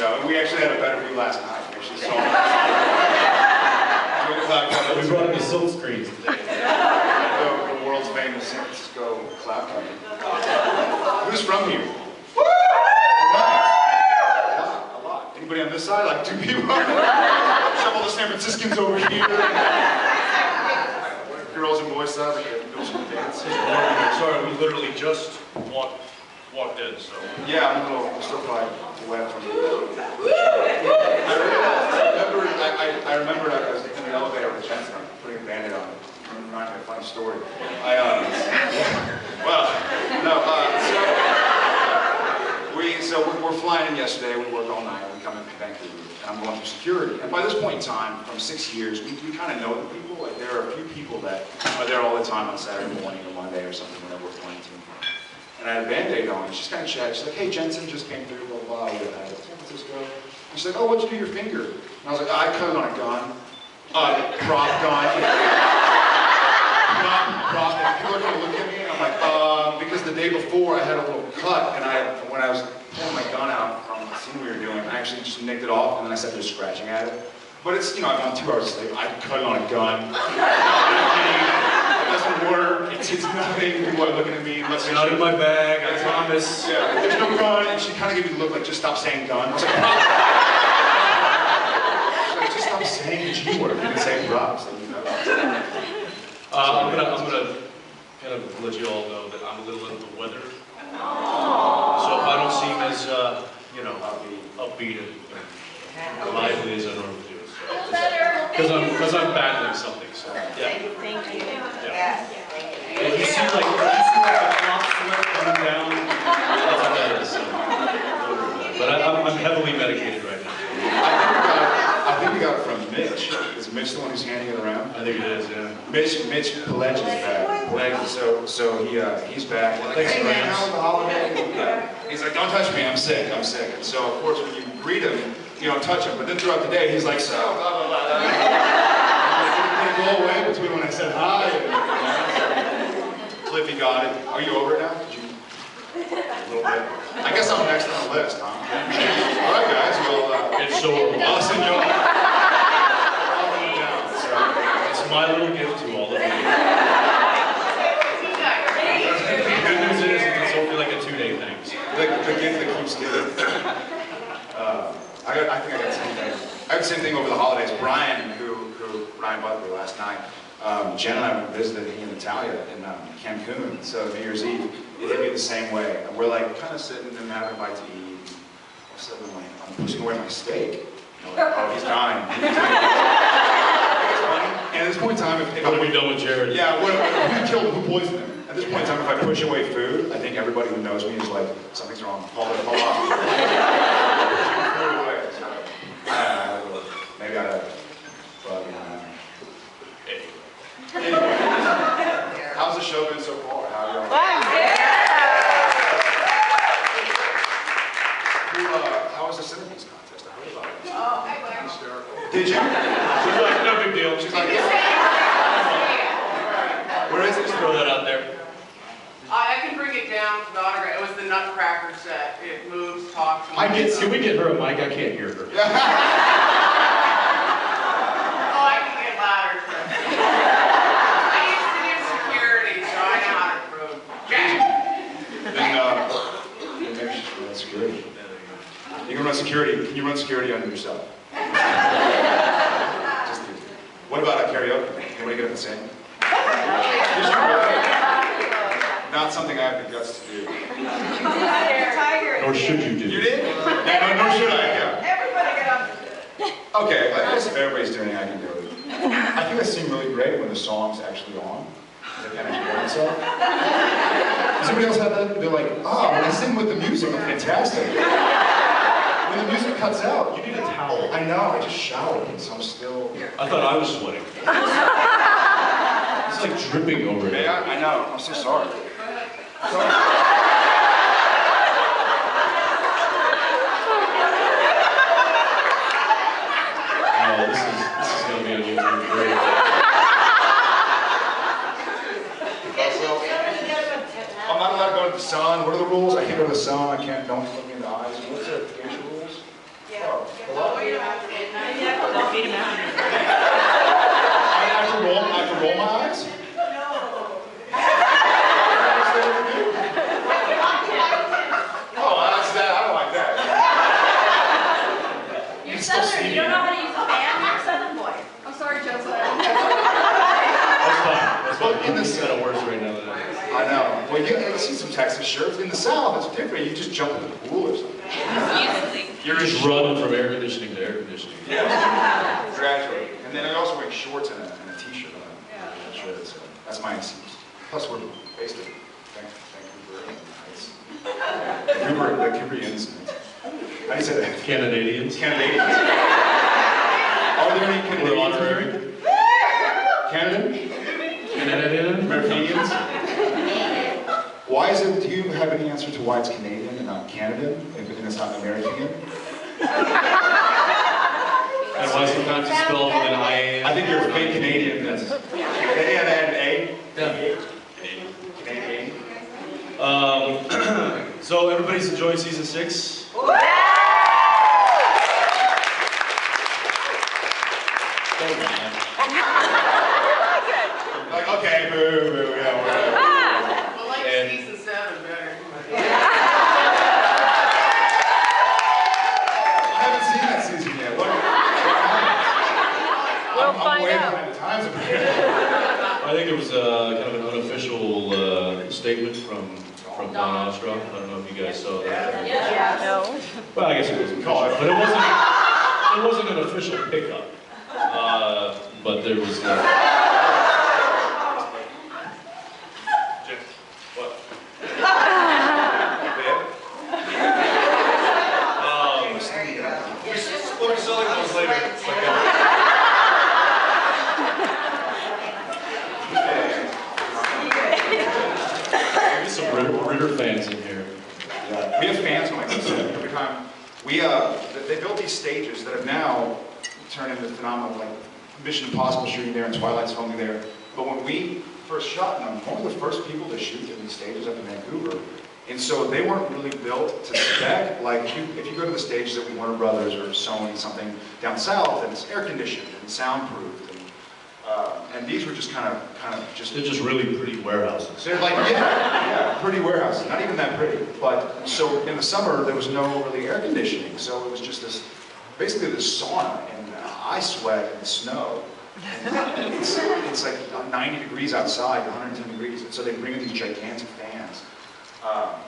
So we actually had a better view last night. We actually saw we brought in the silk screens today. the world's famous San Francisco cloud cover. Who's from here? A lot. Anybody on this side? Like 2 people? Some of the San Franciscans over here. Girls and boys side, like go to the dance. Sorry, we literally just walked in, so. Yeah, I'm still probably wet from the I remember I was in the elevator with Jensen, putting a Band-Aid on it. Reminds me of a funny story. So we're flying in yesterday, we work all night, we come in Vancouver, and I'm going through security. And by this point in time, from 6 years, we kind of know the people. Like there are a few people that are there all the time on Saturday morning or Monday or something whenever we're flying to. And I had a Band-Aid on, and she's kind of chatty. She's like, hey, Jensen just came through, blah, blah, blah, San Francisco. And she's like, oh, what'd you do to your finger? And I was like, I cut it on a gun. Prop gun. Prop. And people are going to look at me, and I'm like, because the day before I had a little cut, and when I was pulling my gun out from the scene we were doing, I actually just nicked it off, and then I sat there scratching at it. But it's, you know, I've done 2 hours of sleep. I cut it on a gun. It doesn't work. It's nothing. People are looking at me. It's not in my bag, I promise. Yeah, there's no gun. And she kind of gave me the look like, just stop saying gun. I was like, just stop saying the G word. You can say props. I'm gonna kind of let you all know that I'm a little under the weather. So if I don't seem as, you know, upbeat and lively as I normally do. Because I'm battling something, so yeah. Thank you. Yeah. If you see like the clock sweat coming down, that's what that is. So. But I'm heavily medicated right now. I think we got it from Mitch. Is Mitch the one who's handing it around? I think it is, yeah. Mitch Pledge is back. So he's back. Like, thanks, hey Fran. man, how was the holiday? He's like, don't touch me, I'm sick. And so of course when you greet him, you don't touch him. But then throughout the day, he's like, so blah blah blah. Did it go away between when I said hi? Cliffy got it. Are you over it now? Did you? A little bit. I guess I'm next on the list, huh? All right, guys. Well, it's so I'll send you all. It's my little gift to all of you. The good news is it's only like a 2-day thing. So. The gift that keeps giving. I think I got the same thing. I had the same thing over the holidays. Ryan Butler last night. Jen and I went visited he and Natalia in Cancun. So New Year's Eve, it hit me the same way. And we're like kind of sitting and having a bite to eat. All of a sudden, I'm pushing away my steak. And like, oh, he's dying. And at this point in time, if what have we done with Jared? Yeah, who poisoned him? At this point in time, if I push away food, I think everybody who knows me is like, something's wrong. Hold off. Maybe I Anyway, how's the show been so far? How are how was the Cinemas contest? I heard about it. Oh, I won. Did you? She's like, no big deal. She's like, where is it? Just throw that out there. I can bring it down to the autograph. It was the Nutcracker set. It moves, talks. Can we get her a mic? I can't hear her. Oh, I can get louder. I used to do security, so I know how to prove. Then maybe she should run security. You can run security. Can you run security under yourself? What about a karaoke? Anybody good at singing? Not something I have the guts to do. Nor should you do. You did? Yeah, nor should I. Yeah. Everybody get up. Okay, I guess if everybody's doing it, I can do it. I think I sing really great when the song's actually on. They kind of hear myself. Does anybody else have that? They're like, oh, when I sing with the music, I'm fantastic. When the music cuts out, You need a towel. I know, I just showered, so I'm still... I thought I was sweating. It's like dripping over Man, it. I know, I'm so sorry. Sorry. Oh, this is going to be a YouTube great. I'm not allowed to go to the sun. What are the rules? I can't go to the sun. Don't look me in the eyes. What's the facial rules? Yeah. beat him out. I have to roll my eyes? Oh, that's that. I don't like that. You're Southern. You don't know how to use a fan. You're a Southern boy. I'm sorry, Joseph. That's fine. That's fine. In the It's kind of worse right now than I know. Well, you see some Texas shirts. In the South, it's different. You just jump in the pool or something. You're just running from air conditioning to air conditioning. Yeah. Gradually. And then I also wear shorts and a t-shirt on. Yeah. Sure, so that's my excuse. Plus, we're based in Vancouver. The Cumbrians. How do you say that? Canadians. Canadians. Are there any Canadians? We're honorary. Canada? Canadian. Americanians? Why is it, do you have any answer to why it's Canadian and not Canada, and it's not American? And why sometimes it's spelled with an I? I think you're a fake Canadian. That's A. Yeah. Canadian. So everybody's enjoying season 6? Like, okay, boo, boo, yeah, whatever. I like season 7 better. I haven't seen that season yet. What happened? We'll I'm find way out. behind the times over here. I think there was kind of an unofficial statement from Don Ostroff. I don't know if you guys saw that. Yeah. No. Well, I guess it wasn't official, but it wasn't an official pickup. But there was. What? We'll be selling those later. It's like Maybe some Ritter fans in here. Yeah. We have fans on like this every time. They built these stages that have now turned into phenomenal, like Mission Impossible shooting there and Twilight's filming there. But when we first shot them, one of the first people to shoot at these stages up in Vancouver. And so they weren't really built to spec. Like if you go to the stages at Warner Brothers or Sony, something down south, and it's air conditioned and soundproofed. And these were just kind of just. They're just really pretty warehouses. They're like, yeah, pretty warehouses. Not even that pretty. But so in the summer, there was no really air conditioning. So it was just basically this sauna, and I sweat in the snow. And it's like 90 degrees outside, 110 degrees. And so they bring in these gigantic fans.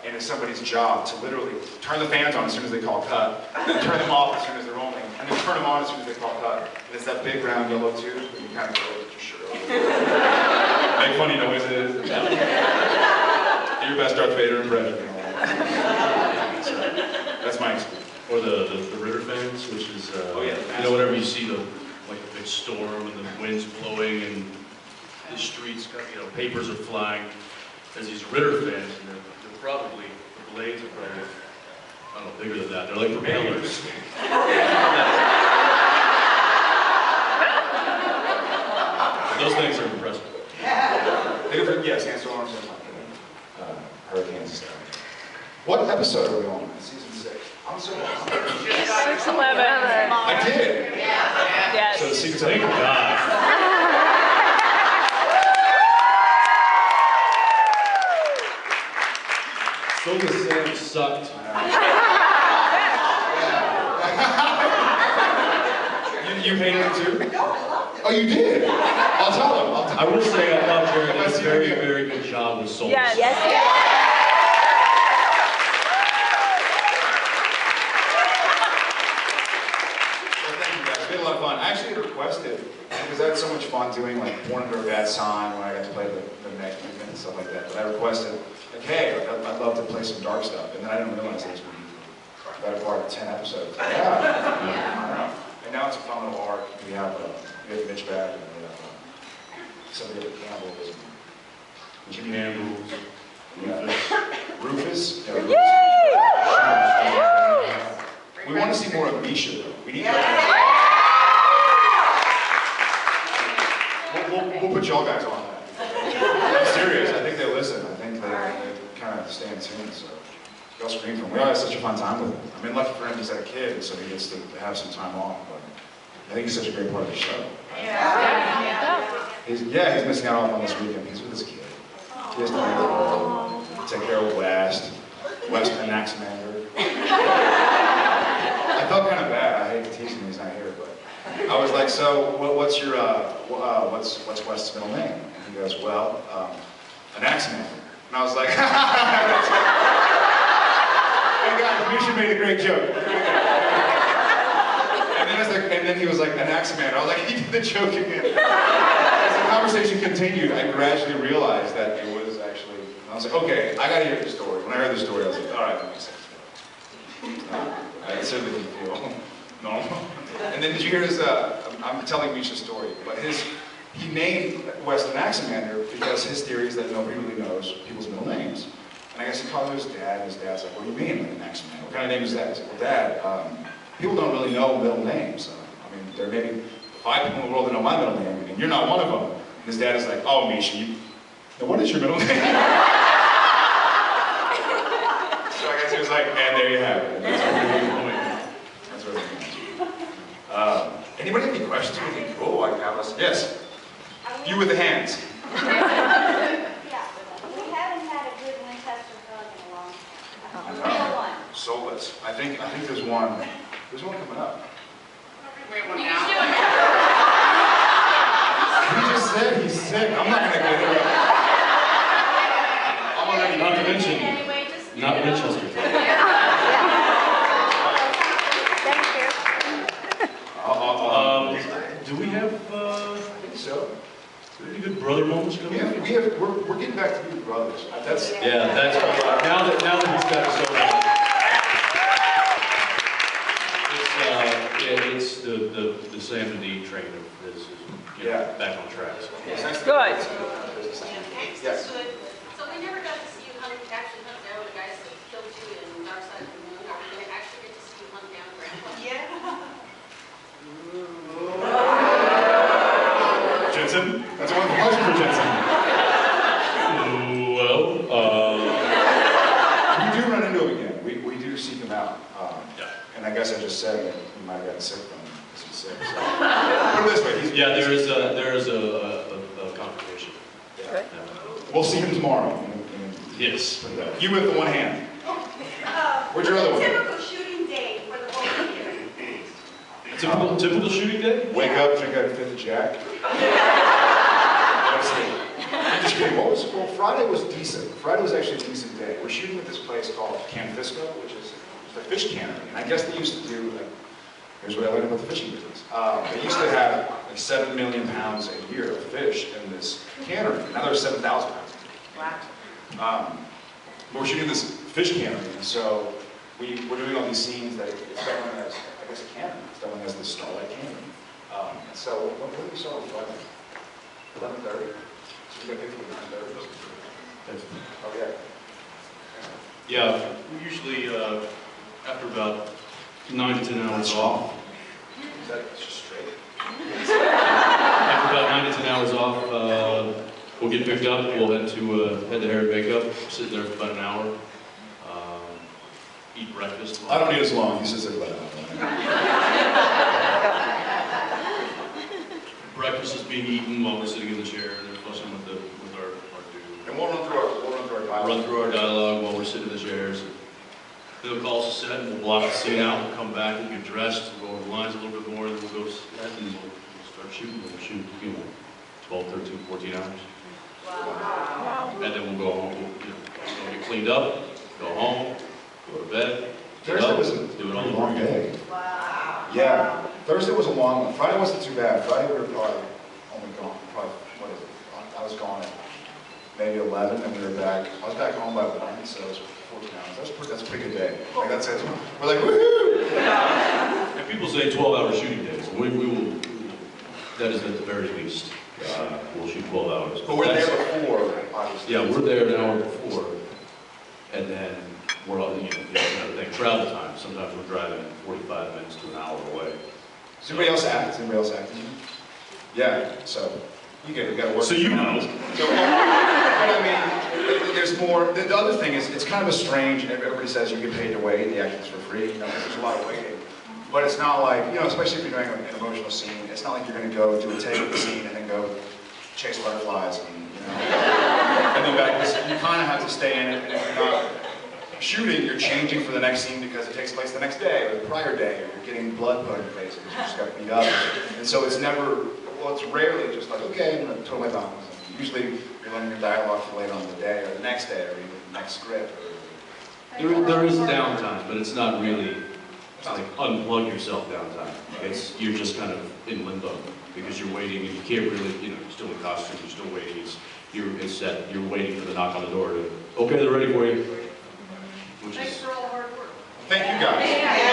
And it's somebody's job to literally turn the fans on as soon as they call cut, then turn them off as soon as they're rolling, and then turn them on as soon as they call cut. And it's that big round yellow tube, and you kind of go, get your shirt on. Make funny noises. Do your best Darth Vader impression. So, that's my experience. Or the Ritter fans, which is, you know, whenever you see the big storm and the wind's blowing and the streets, you know, papers are flying, there's these Ritter fans, and they're probably, the blades are probably, I don't know, bigger than that. They're like propellers. Those things are impressive. Yes, sandstorms and hurricanes and stuff. What episode are we on? Season 6. I'm so 6/11. I did. Yes. So the secret's Thank God. So the Sam sucked. You hated it too? Oh, you did? I'll tell him. I will say I thought Jared did a very, very good job with Soul. Yes. Well, thank you guys. We had a lot of fun. I actually requested, because I had so much fun doing like Born Under a Bad Sign when I got to play the neck movement and stuff like that. But I requested, like, hey, I'd love to play some dark stuff. And then I didn't realize this would be better part of 10 episodes. Yeah. I know. And now it's a fun little arc. We have Mitch back, and we have somebody at Campbell's, and Jimmy Campbell's, Rufus. Yeah, Rufus. Yay! We want to see more of Misha, though. We need to. We'll put y'all guys on that. I'm serious. I think they listen. I think they kind of stay in tune. So y'all scream for them. We all had such a fun time with him. I mean, lucky for him, he's had a kid, so he gets to have some time off. But I think he's such a great part of the show. Yeah. He's missing out on this weekend. He's with his kid. He has to take care of West and Axamander. I felt kind of bad. I hate to tease him, he's not here, but I was like, so what's your what's West's middle name? And he goes, well, an Axamander. And I was like, Misha made a great joke. And then he was like, an Axamander. I was like, he did the joke again. As the conversation continued, I gradually realized that it was actually, I was like, okay, I gotta hear the story. When I heard the story, I was like, all right, that makes sense. I certainly didn't feel normal. And then did you hear his, I'm telling Misha's story, but he named West an Axamander because his theory is that nobody really knows people's middle names. And I guess he called his dad, and his dad's like, what do you mean an Axamander? What kind of name is that? He's like, well, Dad, people don't really know middle names. I mean, there may be 5 people in the world that know my middle name, and you're not one of them. And his dad is like, oh, Misha, what is your middle name? So I guess he was like, and there you have it. That's what it means. Anybody have any questions? Oh, I have us. Yes. You with the hands. Yeah, we haven't had a good Winchester drug in a long time. Soulless. I think there's one. There's one coming up. Wait, one You now. should do it. He just said he's sick. I'm not gonna get it. I'm already Not to mention, Anyway, just not Winchester. Do we have I think so. any good brother moments coming up? We're getting back to being brothers. That's Yeah, that's now that he's got his own. It's the Sam and Dean train of this is back on track. So. Good. Yes. So we never got to see you actually hunt down the guys that killed you in Dark Side of the Moon. Are we going to actually get to see you hunt down Grandpa? Jensen. That's a wonderful question for Jensen. Well, We do run into him again. We do seek him out. And I guess I just said that he might have gotten sick from him because he's sick. So. Put it this way. there is a confrontation. Yeah. We'll see him tomorrow. Yes. You with the one hand. Where's your other one? Typical shooting day for the both of you. Typical shooting day? Wake up, drink out a 5th of Jack. I'm just kidding. Well, Friday was decent. Friday was actually a decent day. We're shooting at this place called Canfisco, which is a fish cannery. And I guess they used to do, like, here's what I learned about the fishing business. They used to have like 7 million pounds a year of fish in this cannery. Now there's 7,000 pounds. Wow. But we're shooting this fish cannery, and so we're doing all these scenes that it's done as, I guess, a cannery. It's done as the Starlight Cannery. And so what did we start on Friday? 11:30. So we got 50 to 9:30. Oh yeah. Yeah, we usually, after about 9 to 10 hours off, Is that just straight? after about 9 to 10 hours off, we'll get picked up, we'll head to hair and makeup, sit there for about an hour, eat breakfast. I don't need as long. He says it about Breakfast is being eaten while we're sitting in the chair, and they're fussing with our dude. And we'll run through our dialogue. Run through our dialogue while we're sitting in the chairs. They'll call us a set, and we'll block the scene out, we'll come back, we'll get dressed, we'll go over the lines a little bit more, and then we'll go set, and we'll start shooting. We'll shoot, 12, 13, 14 hours. Wow. And then we'll go home, we'll get cleaned up, go home, go to bed, Thursday was a do it all over long again. day. Wow. Yeah. Thursday was a long one. Friday wasn't too bad. Friday we were probably only gone, what is it? I was gone at maybe 11, and we were back. I was back home by 1, so it was 14 hours. That's a pretty good day. Like that's it. We're like, woohoo! And people say 12-hour shooting days. We will, that is at the very least. We'll shoot 12 hours. But we're there before, obviously. Yeah, we're there an hour before, and then we're all, another thing, travel time. Sometimes we're driving 45 minutes to an hour away. Does anybody else act? Does anybody else act? Yeah, so you got to work. So you know. So, but I mean, there's more. The other thing is, it's kind of a strange, everybody says you get paid to wait, the acting's for free, because there's a lot of waiting. But it's not like, you know, especially if you're doing an emotional scene, it's not like you're going to go do a take of the scene and then go chase butterflies and, you know, and then back. You kind of have to stay in it, and if you're not shooting, you're changing for the next scene because it takes place the next day or the prior day, or you're getting blood put in your face because you just got beat up. And so it's never, well, it's rarely just like, okay, I'm going to twirl my thumbs. Usually you're learning your dialogue for later on in the day or the next day or even the next script. There is downtime, but it's not really, it's like unplug yourself downtime. You're just kind of in limbo because you're waiting and you can't really, you know, you're still in costume, you're still waiting. You're set, you're waiting for the knock on the door to, okay, they're ready for you. Thanks for all the hard work. Thank you guys.